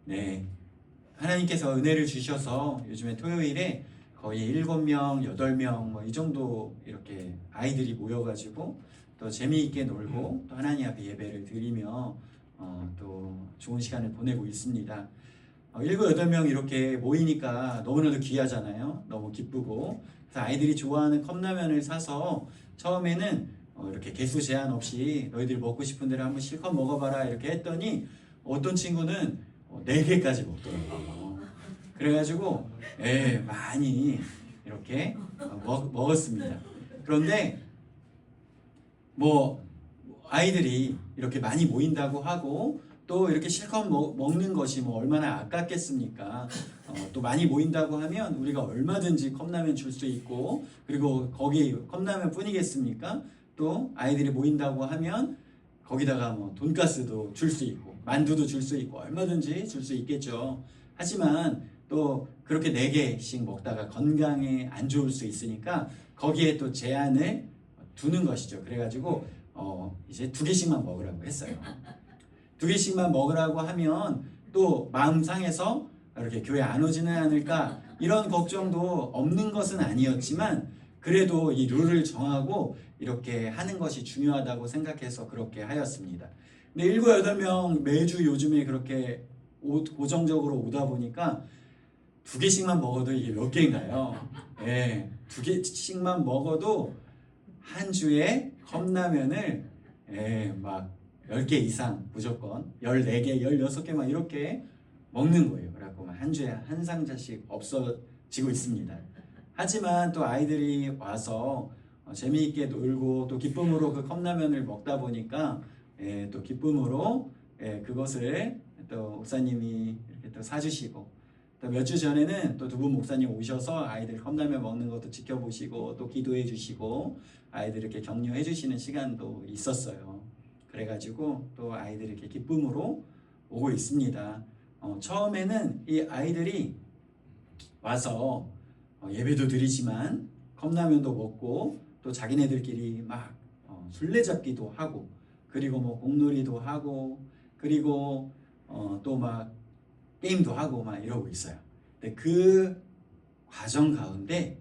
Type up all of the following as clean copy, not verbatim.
네, 하나님께서 은혜를 주셔서 요즘에 토요일에 거의 7명, 8명 뭐 이 정도 이렇게 아이들이 모여가지고 또 재미있게 놀고 또 하나님 앞에 예배를 드리며 또 좋은 시간을 보내고 있습니다. 7, 8명 이렇게 모이니까 너무나도 귀하잖아요. 너무 기쁘고. 그래서 아이들이 좋아하는 컵라면을 사서 처음에는 이렇게 개수 제한 없이 너희들 먹고 싶은 대로 한번 실컷 먹어봐라 이렇게 했더니 어떤 친구는 4개까지 먹더라고요. 그래가지고 많이 이렇게 먹었습니다. 그런데 뭐 아이들이 이렇게 많이 모인다고 하고 또 이렇게 실컷 먹는 것이 뭐 얼마나 아깝겠습니까? 또 많이 모인다고 하면 우리가 얼마든지 컵라면 줄 수 있고, 그리고 거기 컵라면 뿐이겠습니까? 또 아이들이 모인다고 하면 거기다가 뭐 돈가스도 줄 수 있고 만두도 줄 수 있고 얼마든지 줄 수 있겠죠. 하지만 또 그렇게 4개씩 먹다가 건강에 안 좋을 수 있으니까 거기에 또 제한을 두는 것이죠. 그래가지고 이제 2개씩만 먹으라고 했어요. 2개씩만 먹으라고 하면 또 마음 상해서 이렇게 교회 안 오지는 않을까 이런 걱정도 없는 것은 아니었지만 그래도 이 룰을 정하고 이렇게 하는 것이 중요하다고 생각해서 그렇게 하였습니다. 근데 7, 8명 매주 요즘에 그렇게 고정적으로 오다 보니까 2개씩만 먹어도 이게 몇 개인가요? 2개씩만 먹어도 한 주에 컵라면을 막 10개 이상 무조건 14개, 16개 막 이렇게 먹는 거예요. 그래갖고 한 주에 한 상자씩 없어지고 있습니다. 하지만 또 아이들이 와서 재미있게 놀고 또 기쁨으로 그 컵라면을 먹다 보니까 또 기쁨으로 그것을 또 목사님이 이렇게 또 사주시고 또 몇 주 전에는 또 2분 목사님 오셔서 아이들 컵라면 먹는 것도 지켜보시고 또 기도해 주시고 아이들 이렇게 격려해 주시는 시간도 있었어요. 그래가지고 또 아이들이 이렇게 기쁨으로 오고 있습니다. 처음에는 이 아이들이 와서 예배도 드리지만 컵라면도 먹고 또 자기네들끼리 막 술래잡기도 하고 그리고 뭐 공놀이도 하고 그리고 또 막 게임도 하고 막 이러고 있어요. 근데 그 과정 가운데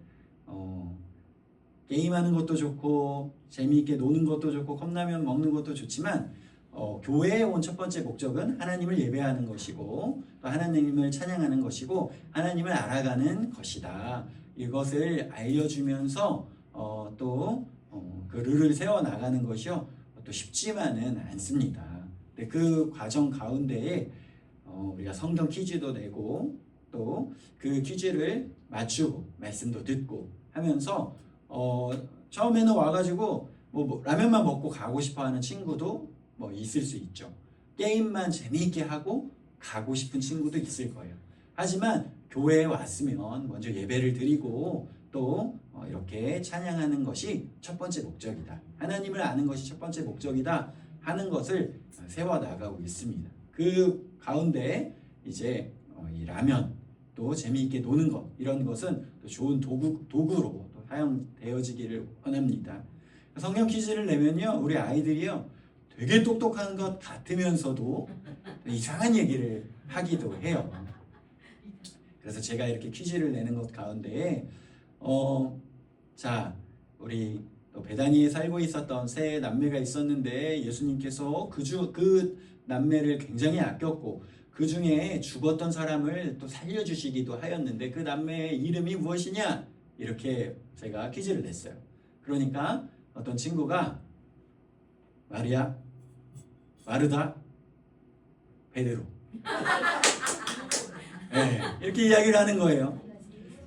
게임하는 것도 좋고 재미있게 노는 것도 좋고 컵라면 먹는 것도 좋지만 교회에 온 첫 번째 목적은 하나님을 예배하는 것이고 또 하나님을 찬양하는 것이고 하나님을 알아가는 것이다. 이것을 알려주면서 또 그 룰을 세워나가는 것이요 또 쉽지만은 않습니다. 근데 그 과정 가운데에 우리가 성경 퀴즈도 내고 또 그 퀴즈를 맞추고 말씀도 듣고 하면서 처음에는 와가지고 뭐 라면만 먹고 가고 싶어하는 친구도 뭐 있을 수 있죠. 게임만 재미있게 하고 가고 싶은 친구도 있을 거예요. 하지만 교회에 왔으면 먼저 예배를 드리고 또 이렇게 찬양하는 것이 첫 번째 목적이다. 하나님을 아는 것이 첫 번째 목적이다 하는 것을 세워나가고 있습니다. 그 가운데 이제 이 라면 또 재미있게 노는 것 이런 것은 또 좋은 도구로 또 사용되어지기를 원합니다. 성경 퀴즈를 내면요 우리 아이들이요 되게 똑똑한 것 같으면서도 이상한 얘기를 하기도 해요. 그래서 제가 이렇게 퀴즈를 내는 것 가운데 자 우리 또 베다니에 살고 있었던 세 남매가 있었는데 예수님께서 그 남매를 굉장히 아꼈고 그 중에 죽었던 사람을 또 살려주시기도 하였는데 그 남매의 이름이 무엇이냐 이렇게 제가 퀴즈를 냈어요. 그러니까 어떤 친구가 마리아, 마르다, 베드로 이렇게 이야기를 하는 거예요.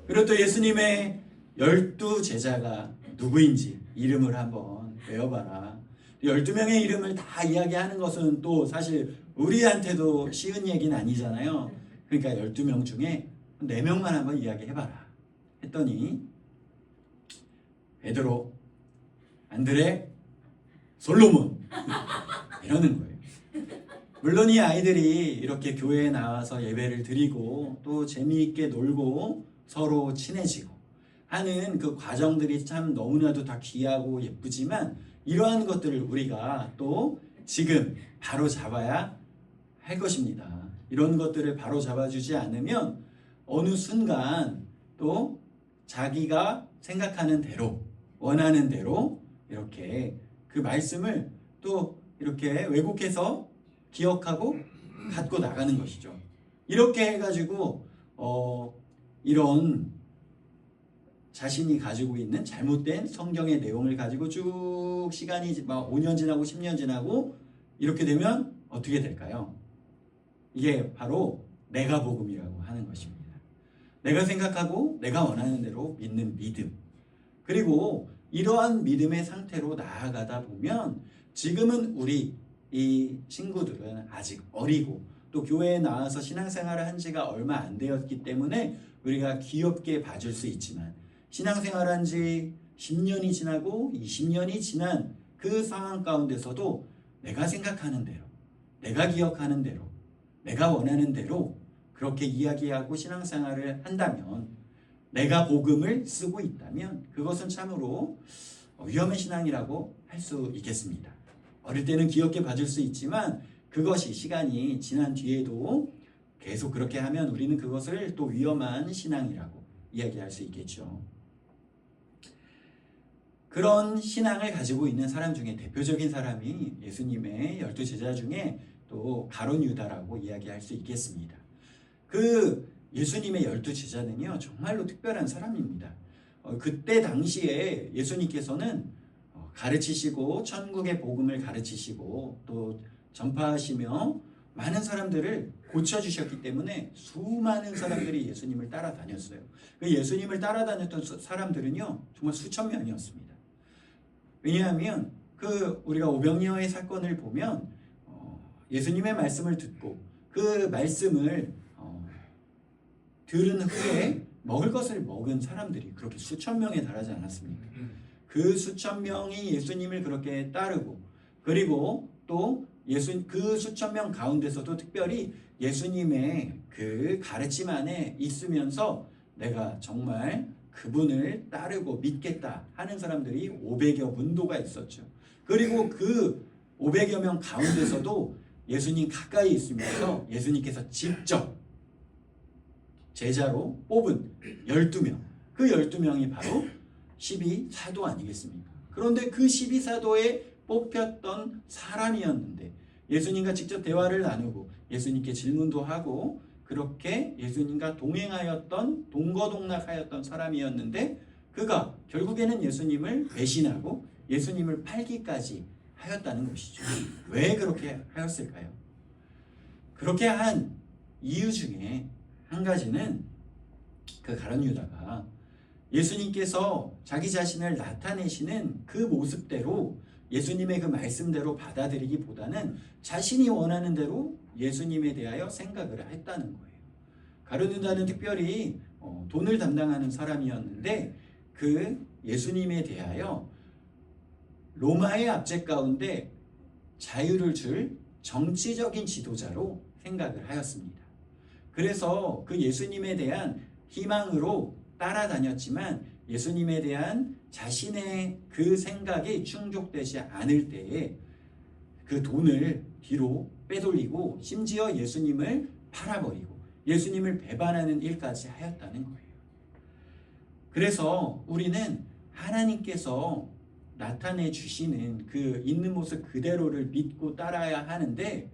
그리고 또 예수님의 12제자가 누구인지 이름을 한번 외워봐라. 12명의 이름을 다 이야기하는 것은 또 사실 우리한테도 쉬운 얘기는 아니잖아요. 그러니까 12명 중에 4명만 한번 이야기해봐라 했더니 베드로, 안드레, 솔로몬 이러는 거예요. 물론 이 아이들이 이렇게 교회에 나와서 예배를 드리고 또 재미있게 놀고 서로 친해지고 하는 그 과정들이 참 너무나도 다 귀하고 예쁘지만 이러한 것들을 우리가 또 지금 바로 잡아야 할 것입니다. 이런 것들을 바로 잡아주지 않으면 어느 순간 또 자기가 생각하는 대로 원하는 대로 이렇게 그 말씀을 또 이렇게 왜곡해서 기억하고 갖고 나가는 것이죠. 이렇게 해가지고 이런 자신이 가지고 있는 잘못된 성경의 내용을 가지고 쭉 시간이 막 5년 지나고 10년 지나고 이렇게 되면 어떻게 될까요? 이게 바로 내가 복음이라고 하는 것입니다. 내가 생각하고 내가 원하는 대로 믿는 믿음. 그리고 이러한 믿음의 상태로 나아가다 보면 지금은 우리 이 친구들은 아직 어리고 또 교회에 나와서 신앙생활을 한 지가 얼마 안 되었기 때문에 우리가 귀엽게 봐줄 수 있지만 신앙생활 한 지 10년이 지나고 20년이 지난 그 상황 가운데서도 내가 생각하는 대로 내가 기억하는 대로 내가 원하는 대로 그렇게 이야기하고 신앙생활을 한다면 내가 복음을 쓰고 있다면 그것은 참으로 위험한 신앙이라고 할 수 있겠습니다. 어릴 때는 귀엽게 봐줄 수 있지만 그것이 시간이 지난 뒤에도 계속 그렇게 하면 우리는 그것을 또 위험한 신앙이라고 이야기할 수 있겠죠. 그런 신앙을 가지고 있는 사람 중에 대표적인 사람이 예수님의 12제자 중에 또 가룟 유다라고 이야기할 수 있겠습니다. 그 예수님의 12제자는요 정말로 특별한 사람입니다. 그때 당시에 예수님께서는 가르치시고 천국의 복음을 가르치시고 또 전파하시며 많은 사람들을 고쳐주셨기 때문에 수많은 사람들이 예수님을 따라다녔어요. 그 예수님을 따라다녔던 사람들은요 정말 수천 명이었습니다. 왜냐하면 그 우리가 오병이어의 사건을 보면 예수님의 말씀을 듣고 그 말씀을 들은 후에 먹을 것을 먹은 사람들이 그렇게 수천 명에 달하지 않았습니까? 그 수천 명이 예수님을 그렇게 따르고 그리고 또 그 수천 명 가운데서도 특별히 예수님의 그 가르침 안에 있으면서 내가 정말 그분을 따르고 믿겠다 하는 사람들이 500여 문도가 있었죠. 그리고 그 500여 명 가운데서도 예수님 가까이 있으면서 예수님께서 직접 제자로 뽑은 12명 그 12명이 바로 12사도 아니겠습니까? 그런데 그 12사도에 뽑혔던 사람이었는데 예수님과 직접 대화를 나누고 예수님께 질문도 하고 그렇게 예수님과 동행하였던 동거동락하였던 사람이었는데 그가 결국에는 예수님을 배신하고 예수님을 팔기까지 하였다는 것이죠. 왜 그렇게 하였을까요? 그렇게 한 이유 중에 한 가지는 그 가룟 유다가 예수님께서 자기 자신을 나타내시는 그 모습대로 예수님의 그 말씀대로 받아들이기보다는 자신이 원하는 대로 예수님에 대하여 생각을 했다는 거예요. 가룟 유다는 특별히 돈을 담당하는 사람이었는데 그 예수님에 대하여 로마의 압제 가운데 자유를 줄 정치적인 지도자로 생각을 하였습니다. 그래서 그 예수님에 대한 희망으로 따라다녔지만 예수님에 대한 자신의 그 생각이 충족되지 않을 때에 그 돈을 뒤로 빼돌리고 심지어 예수님을 팔아버리고 예수님을 배반하는 일까지 하였다는 거예요. 그래서 우리는 하나님께서 나타내 주시는 그 있는 모습 그대로를 믿고 따라야 하는데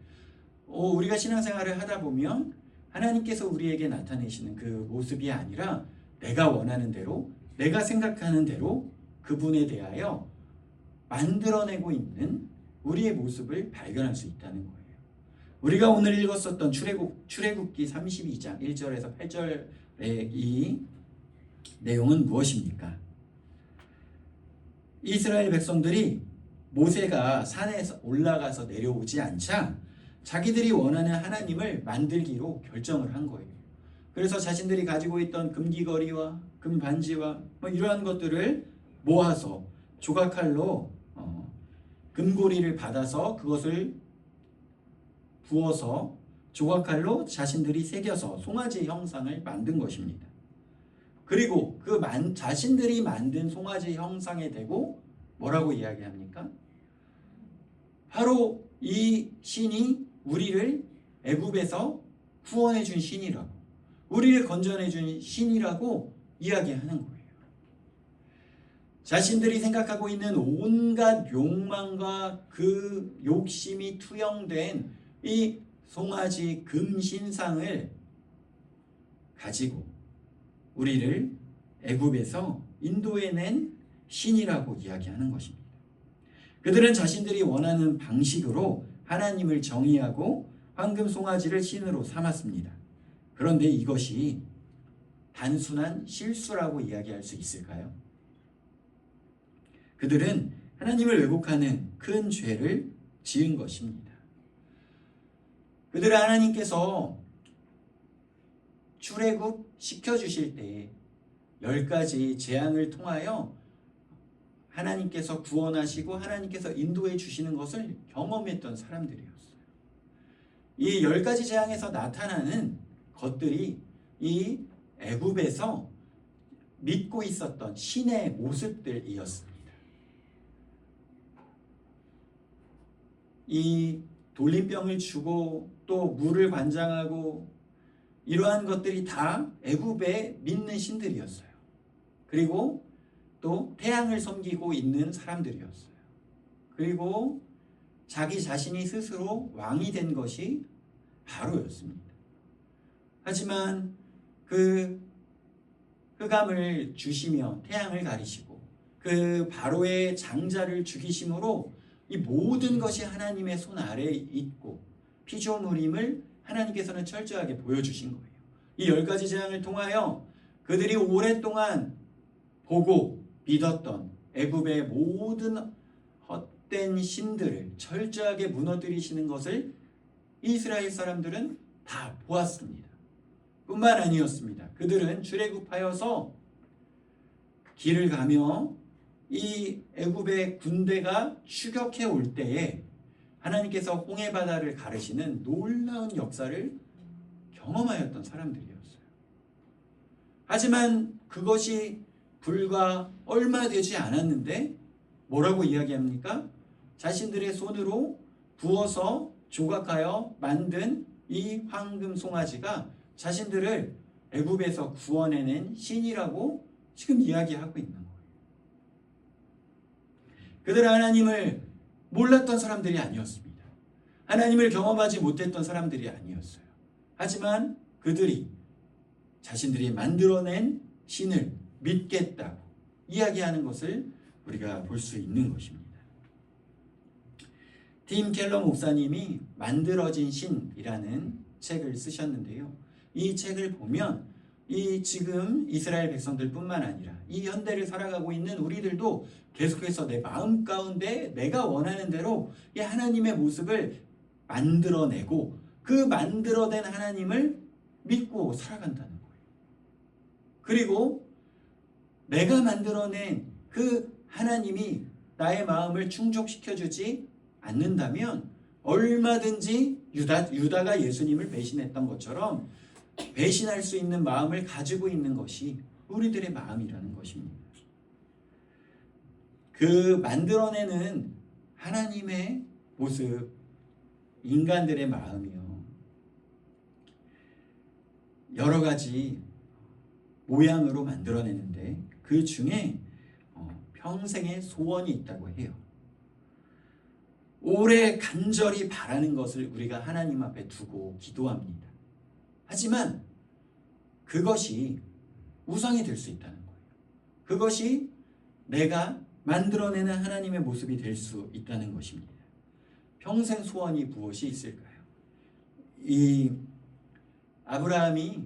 우리가 신앙생활을 하다 보면 하나님께서 우리에게 나타내시는 그 모습이 아니라 내가 원하는 대로 내가 생각하는 대로 그분에 대하여 만들어내고 있는 우리의 모습을 발견할 수 있다는 거예요. 우리가 오늘 읽었었던 출애굽기 32장 1절에서 8절의 이 내용은 무엇입니까? 이스라엘 백성들이 모세가 산에 올라가서 내려오지 않자 자기들이 원하는 하나님을 만들기로 결정을 한 거예요. 그래서 자신들이 가지고 있던 금귀걸이와 금반지와 이러한 것들을 모아서 조각칼로 금고리를 받아서 그것을 부어서 조각칼로 자신들이 새겨서 송아지 형상을 만든 것입니다. 그리고 그 자신들이 만든 송아지 형상에 대고 뭐라고 이야기합니까? 바로 이 신이 우리를 애굽에서 구원해 준 신이라고, 우리를 건져내 준 신이라고 이야기하는 거예요. 자신들이 생각하고 있는 온갖 욕망과 그 욕심이 투영된 이 송아지 금신상을 가지고 우리를 애굽에서 인도해낸 신이라고 이야기하는 것입니다. 그들은 자신들이 원하는 방식으로 하나님을 정의하고 황금 송아지를 신으로 삼았습니다. 그런데 이것이 단순한 실수라고 이야기할 수 있을까요? 그들은 하나님을 왜곡하는 큰 죄를 지은 것입니다. 그들은 하나님께서 출애굽 시켜주실 때 10가지 재앙을 통하여 하나님께서 구원하시고 하나님께서 인도해 주시는 것을 경험했던 사람들이었어요. 이 10가지 재앙에서 나타나는 것들이 이 애굽에서 믿고 있었던 신의 모습들이었습니다. 이 돌림병을 주고 또 물을 관장하고 이러한 것들이 다 애굽에 믿는 신들이었어요. 그리고 또 태양을 섬기고 있는 사람들이었어요. 그리고 자기 자신이 스스로 왕이 된 것이 바로였습니다. 하지만 그 흑암을 주시며 태양을 가리시고 그 바로의 장자를 죽이심으로 이 모든 것이 하나님의 손 아래에 있고 피조물임을 하나님께서는 철저하게 보여주신 거예요. 이 10가지 재앙을 통하여 그들이 오랫동안 보고 믿었던 애굽의 모든 헛된 신들을 철저하게 무너뜨리시는 것을 이스라엘 사람들은 다 보았습니다. 뿐만 아니었습니다. 그들은 출애굽하여서 길을 가며 이 애굽의 군대가 추격해 올 때에 하나님께서 홍해 바다를 가르시는 놀라운 역사를 경험하였던 사람들이었어요. 하지만 그것이 불과 얼마 되지 않았는데 뭐라고 이야기합니까? 자신들의 손으로 부어서 조각하여 만든 이 황금 송아지가 자신들을 애굽에서 구원해낸 신이라고 지금 이야기하고 있는 거예요. 그들은 하나님을 몰랐던 사람들이 아니었습니다. 하나님을 경험하지 못했던 사람들이 아니었어요. 하지만 그들이 자신들이 만들어낸 신을 믿겠다고 이야기하는 것을 우리가 볼 수 있는 것입니다. 팀 켈러 목사님이 만들어진 신이라는 책을 쓰셨는데요. 이 책을 보면 이 지금 이스라엘 백성들뿐만 아니라 이 현대를 살아가고 있는 우리들도 계속해서 내 마음 가운데 내가 원하는 대로 이 하나님의 모습을 만들어내고 그 만들어낸 하나님을 믿고 살아간다는 거예요. 그리고 내가 만들어낸 그 하나님이 나의 마음을 충족시켜주지 않는다면 얼마든지 유다가 예수님을 배신했던 것처럼 배신할 수 있는 마음을 가지고 있는 것이 우리들의 마음이라는 것입니다. 그 만들어내는 하나님의 모습, 인간들의 마음이요. 여러 가지 모양으로 만들어내는데 그 중에 평생의 소원이 있다고 해요. 오래 간절히 바라는 것을 우리가 하나님 앞에 두고 기도합니다. 하지만 그것이 우상이 될 수 있다는 거예요. 그것이 내가 만들어내는 하나님의 모습이 될 수 있다는 것입니다. 평생 소원이 무엇이 있을까요? 이 아브라함이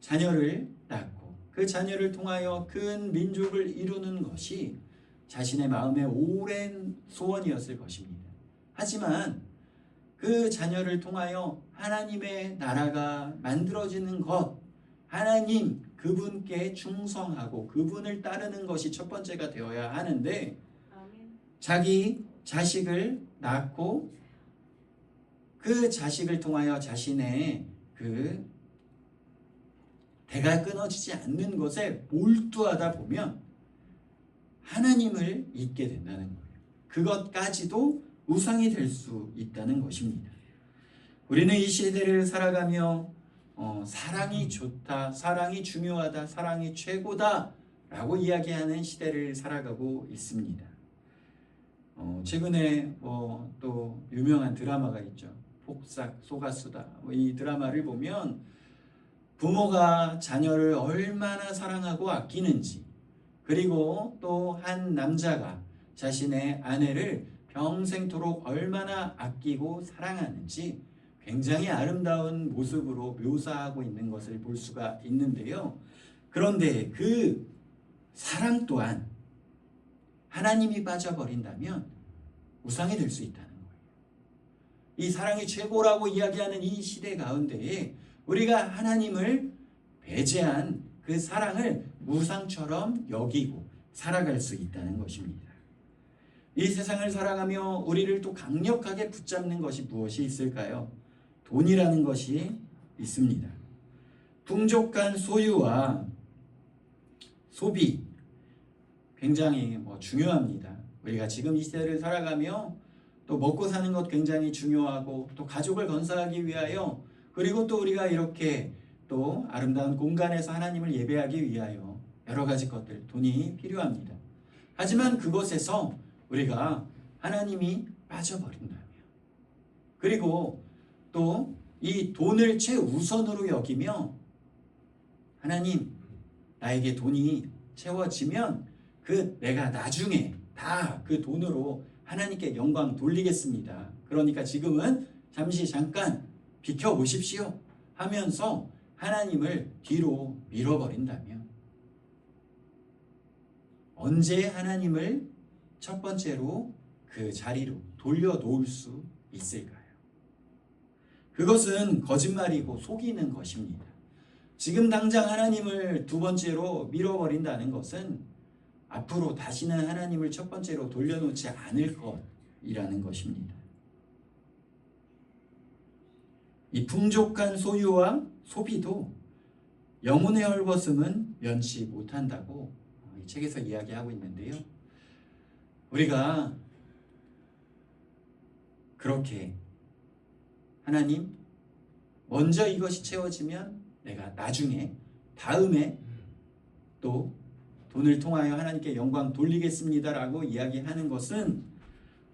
자녀를 낳고 그 자녀를 통하여 큰 민족을 이루는 것이 자신의 마음의 오랜 소원이었을 것입니다. 하지만 그 자녀를 통하여 하나님의 나라가 만들어지는 것, 하나님 그분께 충성하고 그분을 따르는 것이 첫 번째가 되어야 하는데 자기 자식을 낳고 그 자식을 통하여 자신의 그 대가 끊어지지 않는 것에 몰두하다 보면 하나님을 잊게 된다는 거예요. 그것까지도 우상이 될 수 있다는 것입니다. 우리는 이 시대를 살아가며 사랑이 좋다, 사랑이 중요하다, 사랑이 최고다 라고 이야기하는 시대를 살아가고 있습니다. 최근에 또 유명한 드라마가 있죠. 폭삭 소가수다. 이 드라마를 보면 부모가 자녀를 얼마나 사랑하고 아끼는지, 그리고 또 한 남자가 자신의 아내를 평생토록 얼마나 아끼고 사랑하는지 굉장히 아름다운 모습으로 묘사하고 있는 것을 볼 수가 있는데요. 그런데 그 사랑 또한 하나님이 빠져버린다면 우상이 될 수 있다는 거예요. 이 사랑이 최고라고 이야기하는 이 시대 가운데에 우리가 하나님을 배제한 그 사랑을 우상처럼 여기고 살아갈 수 있다는 것입니다. 이 세상을 살아가며 우리를 또 강력하게 붙잡는 것이 무엇이 있을까요? 돈이라는 것이 있습니다. 풍족한 소유와 소비 굉장히 중요합니다. 우리가 지금 이 시대를 살아가며 또 먹고 사는 것 굉장히 중요하고, 또 가족을 건설하기 위하여, 그리고 또 우리가 이렇게 또 아름다운 공간에서 하나님을 예배하기 위하여 여러 가지 것들, 돈이 필요합니다. 하지만 그것에서 우리가 하나님이 빠져버린다면, 그리고 또 이 돈을 최우선으로 여기며 하나님, 나에게 돈이 채워지면 내가 나중에 다 그 돈으로 하나님께 영광 돌리겠습니다. 그러니까 지금은 잠깐 비켜보십시오 하면서 하나님을 뒤로 밀어버린다면 언제 하나님을 첫 번째로 그 자리로 돌려놓을 수 있을까요? 그것은 거짓말이고 속이는 것입니다. 지금 당장 하나님을 두 번째로 밀어버린다는 것은 앞으로 다시는 하나님을 첫 번째로 돌려놓지 않을 것이라는 것입니다. 이 풍족한 소유와 소비도 영혼의 헐벗음은 면치 못한다고 이 책에서 이야기하고 있는데요. 우리가 그렇게 하나님, 먼저 이것이 채워지면 내가 나중에 다음에 또 돈을 통하여 하나님께 영광 돌리겠습니다 라고 이야기하는 것은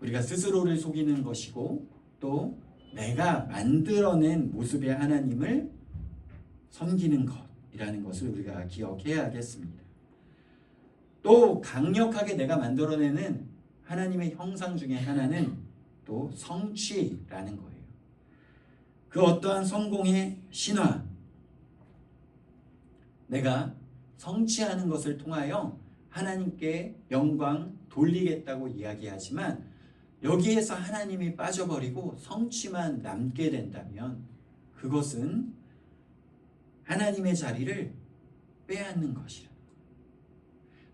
우리가 스스로를 속이는 것이고, 또 내가 만들어낸 모습의 하나님을 섬기는 것이라는 것을 우리가 기억해야겠습니다. 또 강력하게 내가 만들어내는 하나님의 형상 중에 하나는 또 성취라는 거예요. 그 어떠한 성공의 신화, 내가 성취하는 것을 통하여 하나님께 영광 돌리겠다고 이야기하지만, 여기에서 하나님이 빠져버리고 성취만 남게 된다면 그것은 하나님의 자리를 빼앗는 것이라.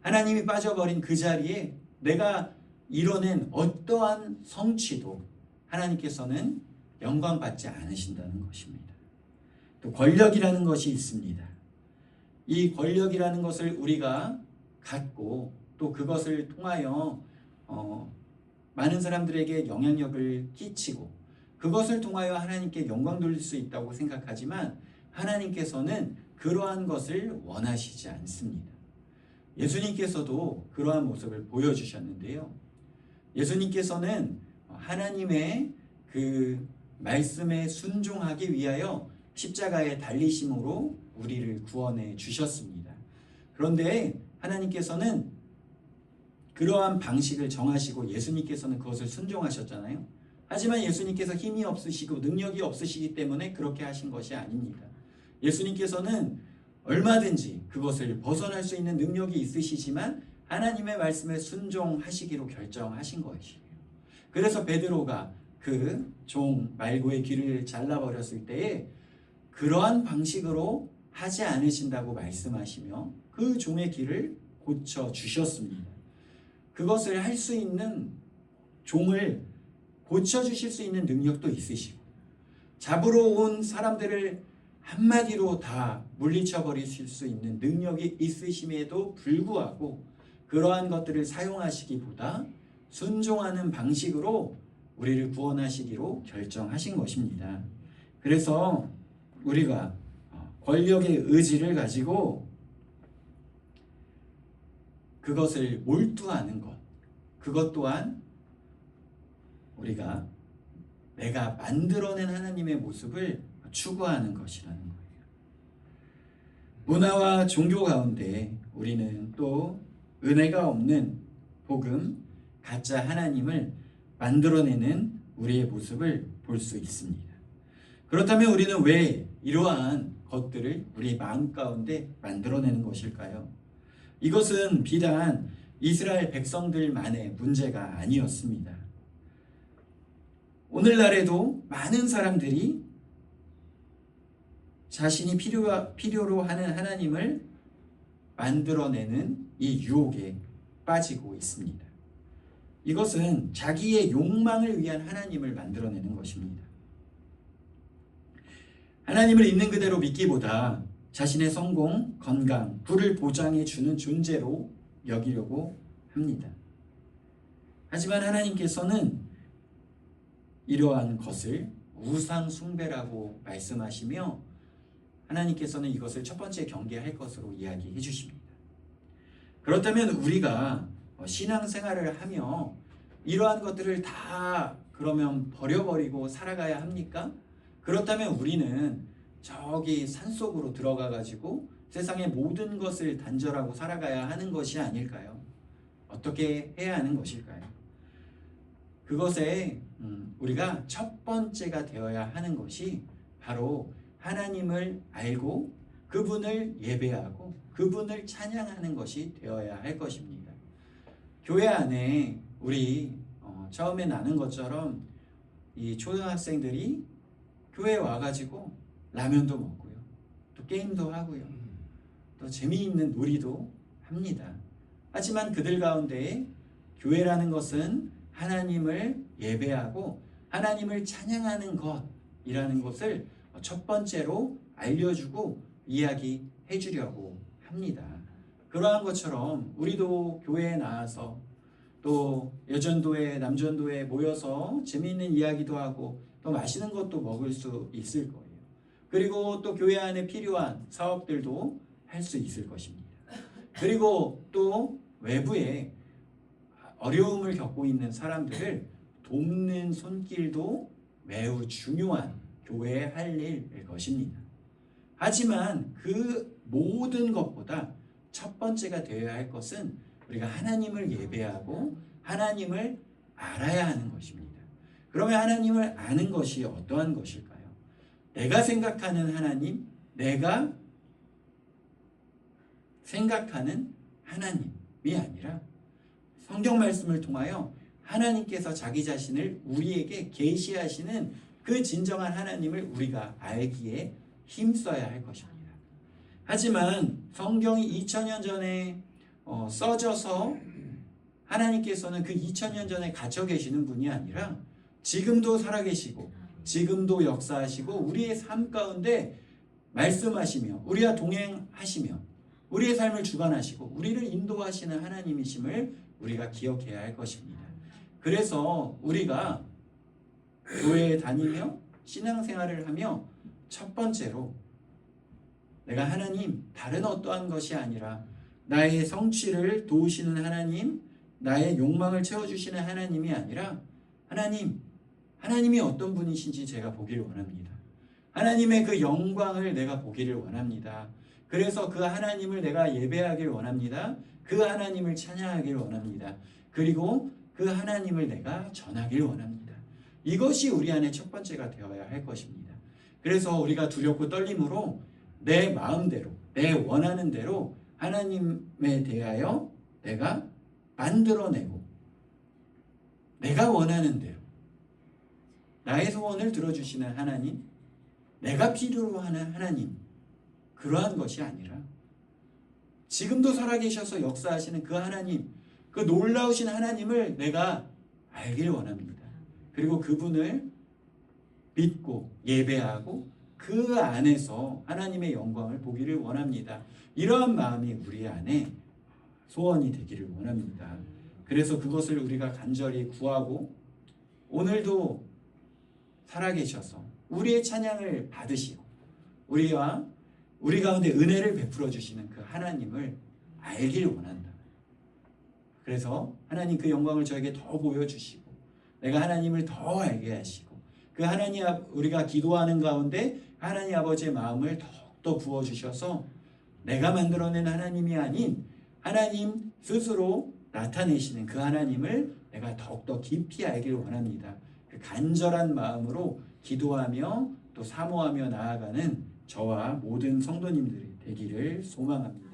하나님이 빠져버린 그 자리에 내가 이뤄낸 어떠한 성취도 하나님께서는 영광받지 않으신다는 것입니다. 또 권력이라는 것이 있습니다. 이 권력이라는 것을 우리가 갖고 또 그것을 통하여 많은 사람들에게 영향력을 끼치고 그것을 통하여 하나님께 영광 돌릴 수 있다고 생각하지만, 하나님께서는 그러한 것을 원하시지 않습니다. 예수님께서도 그러한 모습을 보여주셨는데요. 예수님께서는 하나님의 그 말씀에 순종하기 위하여 십자가에 달리심으로 우리를 구원해 주셨습니다. 그런데 하나님께서는 그러한 방식을 정하시고 예수님께서는 그것을 순종하셨잖아요. 하지만 예수님께서 힘이 없으시고 능력이 없으시기 때문에 그렇게 하신 것이 아닙니다. 예수님께서는 얼마든지 그것을 벗어날 수 있는 능력이 있으시지만 하나님의 말씀에 순종하시기로 결정하신 것이에요. 그래서 베드로가 그 종 말고의 귀를 잘라버렸을 때에 그러한 방식으로 하지 않으신다고 말씀하시며 그 종의 귀를 고쳐주셨습니다. 그것을 할 수 있는, 종을 고쳐주실 수 있는 능력도 있으시고, 잡으러 온 사람들을 한마디로 다 물리쳐버리실 수 있는 능력이 있으심에도 불구하고 그러한 것들을 사용하시기보다 순종하는 방식으로 우리를 구원하시기로 결정하신 것입니다. 그래서 우리가 권력의 의지를 가지고 그것을 몰두하는 것, 그것 또한 우리가 내가 만들어낸 하나님의 모습을 추구하는 것이라는 거예요. 문화와 종교 가운데 우리는 또 은혜가 없는 복음, 가짜 하나님을 만들어내는 우리의 모습을 볼 수 있습니다. 그렇다면 우리는 왜 이러한 것들을 우리 마음 가운데 만들어내는 것일까요? 이것은 비단 이스라엘 백성들만의 문제가 아니었습니다. 오늘날에도 많은 사람들이 자신이 필요로 하는 하나님을 만들어내는 이 유혹에 빠지고 있습니다. 이것은 자기의 욕망을 위한 하나님을 만들어내는 것입니다. 하나님을 있는 그대로 믿기보다 자신의 성공, 건강, 부를 보장해 주는 존재로 여기려고 합니다. 하지만 하나님께서는 이러한 것을 우상 숭배라고 말씀하시며 하나님께서는 이것을 첫 번째 경계할 것으로 이야기해 주십니다. 그렇다면 우리가 신앙생활을 하며 이러한 것들을 다 그러면 버려버리고 살아가야 합니까? 그렇다면 우리는 저기 산속으로 들어가 가지고 세상의 모든 것을 단절하고 살아가야 하는 것이 아닐까요? 어떻게 해야 하는 것일까요? 그것에 우리가 첫 번째가 되어야 하는 것이 바로 하나님을 알고 그분을 예배하고 그분을 찬양하는 것이 되어야 할 것입니다. 교회 안에 우리 처음에 나눈 것처럼 이 초등학생들이 교회에 와가지고 라면도 먹고요, 또 게임도 하고요, 또 재미있는 놀이도 합니다. 하지만 그들 가운데 교회라는 것은 하나님을 예배하고 하나님을 찬양하는 것이라는 것을 첫 번째로 알려주고 이야기해 주려고 합니다. 그러한 것처럼 우리도 교회에 나와서 또 여전도회, 남전도회 모여서 재미있는 이야기도 하고 또 맛있는 것도 먹을 수 있을 거예요. 그리고 또 교회 안에 필요한 사업들도 할 수 있을 것입니다. 그리고 또 외부에 어려움을 겪고 있는 사람들을 돕는 손길도 매우 중요한 교회의 할 일일 것입니다. 하지만 그 모든 것보다 첫 번째가 되어야 할 것은 우리가 하나님을 예배하고 하나님을 알아야 하는 것입니다. 그러면 하나님을 아는 것이 어떠한 것일까요? 내가 생각하는 하나님, 내가 생각하는 하나님이 아니라 성경 말씀을 통하여 하나님께서 자기 자신을 우리에게 계시하시는 그 진정한 하나님을 우리가 알기에 힘써야 할 것입니다. 하지만 성경이 2000년 전에 써져서 하나님께서는 그 2000년 전에 갇혀 계시는 분이 아니라 지금도 살아계시고 지금도 역사하시고 우리의 삶 가운데 말씀하시며 우리와 동행하시며 우리의 삶을 주관하시고 우리를 인도하시는 하나님이심을 우리가 기억해야 할 것입니다. 그래서 우리가 교회에 다니며 신앙생활을 하며 첫 번째로 내가 하나님, 다른 어떠한 것이 아니라 나의 성취를 도우시는 하나님, 나의 욕망을 채워주시는 하나님이 아니라 하나님이 어떤 분이신지 제가 보기를 원합니다. 하나님의 그 영광을 내가 보기를 원합니다. 그래서 그 하나님을 내가 예배하길 원합니다. 그 하나님을 찬양하길 원합니다. 그리고 그 하나님을 내가 전하길 원합니다. 이것이 우리 안에 첫 번째가 되어야 할 것입니다. 그래서 우리가 두렵고 떨림으로 내 마음대로, 내 원하는 대로 하나님에 대하여 내가 만들어내고 내가 원하는 대로 나의 소원을 들어주시는 하나님, 내가 필요로 하는 하나님, 그러한 것이 아니라 지금도 살아계셔서 역사하시는 그 하나님, 그 놀라우신 하나님을 내가 알길 원합니다. 그리고 그분을 믿고 예배하고 그 안에서 하나님의 영광을 보기를 원합니다. 이러한 마음이 우리 안에 소원이 되기를 원합니다. 그래서 그것을 우리가 간절히 구하고 오늘도 살아계셔서 우리의 찬양을 받으시고 우리 가운데 은혜를 베풀어 주시는 그 하나님을 알길 원한다. 그래서 하나님 그 영광을 저에게 더 보여주시고 내가 하나님을 더 알게 하시고 그 하나님 우리가 기도하는 가운데 하나님 아버지의 마음을 더욱더 부어주셔서 내가 만들어낸 하나님이 아닌 하나님 스스로 나타내시는 그 하나님을 내가 더욱더 깊이 알길 원합니다. 그 간절한 마음으로 기도하며 또 사모하며 나아가는 저와 모든 성도님들이 되기를 소망합니다.